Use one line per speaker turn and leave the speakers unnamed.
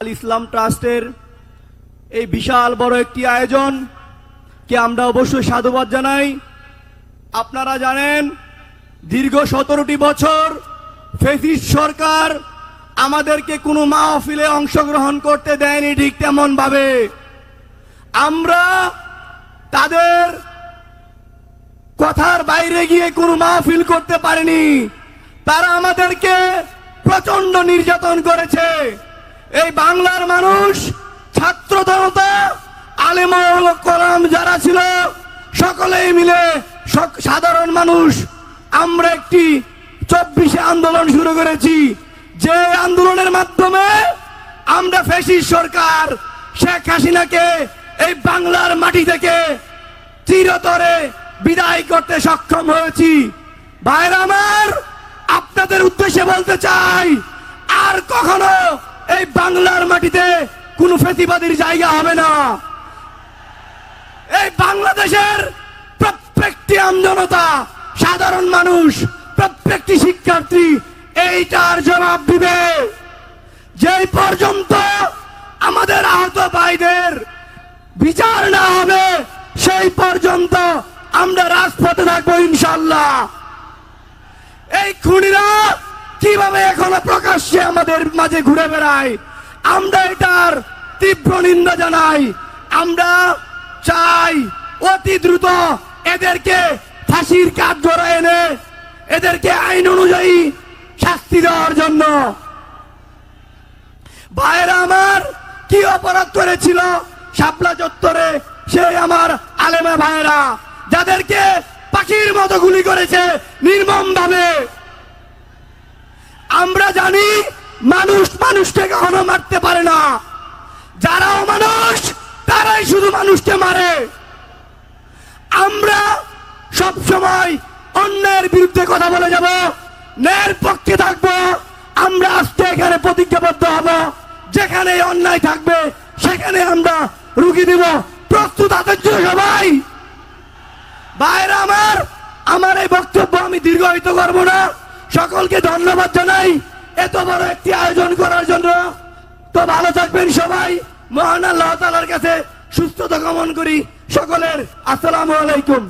আল ইসলাম ট্রাস্টের এই বিশাল বড় একটি আয়োজন কে আমরা অবশ্যই সাধুবাদ জানাই। আপনারা জানেন দীর্ঘ 17টি বছর ফ্যাসিস্ট সরকার আমাদেরকে কোনো মাহফিলে অংশগ্রহণ করতে দেয়নি। ঠিক তেমন ভাবে আমরা তাদের কথার বাইরে গিয়ে কোনো মাহফিল করতে পারিনি। তারা আমাদেরকে প্রচন্ড নির্যাতন করেছে। এই বাংলার মানুষ, ছাত্র জনতা, আলেম ওলামা যারা ছিল সকলেই মিলে সাধারণ মানুষ আমরা একটি 24 আন্দোলন শুরু করেছি। যে আন্দোলনের মাধ্যমে আমরা ফ্যাসিস্ট সরকার শেখ হাসিনাকে এই বাংলার মাটি থেকে চিরতরে বিদায় করতে সক্ষম হয়েছি। ভাইরা আমার, আপনাদের উদ্দেশ্যে বলতে চাই, আর কখনো এই বাংলার মাটিতে কোন ফ্যাসিবাদীর জায়গা হবে না। এই বাংলাদেশের প্রত্যেকটি আমজনতা, সাধারণ মানুষ, প্রত্যেকটি শিক্ষার্থী এইটার জবাব দিবে। যেই পর্যন্ত আমাদের আহত ভাইদের বিচার না হবে সেই পর্যন্ত আমরা রাজপথে থাকবো ইনশাআল্লাহ। এই খুনিরা কিভাবে এখনো প্রকাশ্যে আমাদের মাঝে ঘুরে বেড়ায়, আমরা এটার তীব্র নিন্দা জানাই। আমরা চাই অতি দ্রুত এদেরকে ফাঁসির কাঠগড়ায় এনে এদেরকে আইন অনুযায়ী শাস্তি দেওয়ার জন্য। ভাইয়েরা আমার, কি অপরাধ করেছিল শাপলা চত্বরে সেই আমার আলেমা ভাইয়েরা, যাদেরকে পাখির মতো গুলি করেছে নির্মম ভাবে। আমরা জানি মানুষ মানুষকে কখনো মারতে পারে না। যারা অমানুষ তারাই শুধু মানুষকে মারে। আমরা সব সময় অন্যায়ের বিরুদ্ধে কথা বলে যাব, ন্যায়ের পক্ষে থাকবো। আমরা আজকে এখানে প্রতিজ্ঞাবদ্ধ হব, যেখানে অন্যায় থাকবে সেখানে আমরা রুখে দিব। প্রস্তুত আছেন সবাই? ভাইরা আমার এই বক্তব্য আমি দীর্ঘায়িত করব না। সকলকে ধন্যবাদ জানাই এত বড় একটি আয়োজন করার জন্য। তো ভালো থাকবেন সবাই। মহান আল্লাহ তাআলার কাছে সুস্থতা কামনা করি সকলের। আসসালামু আলাইকুম।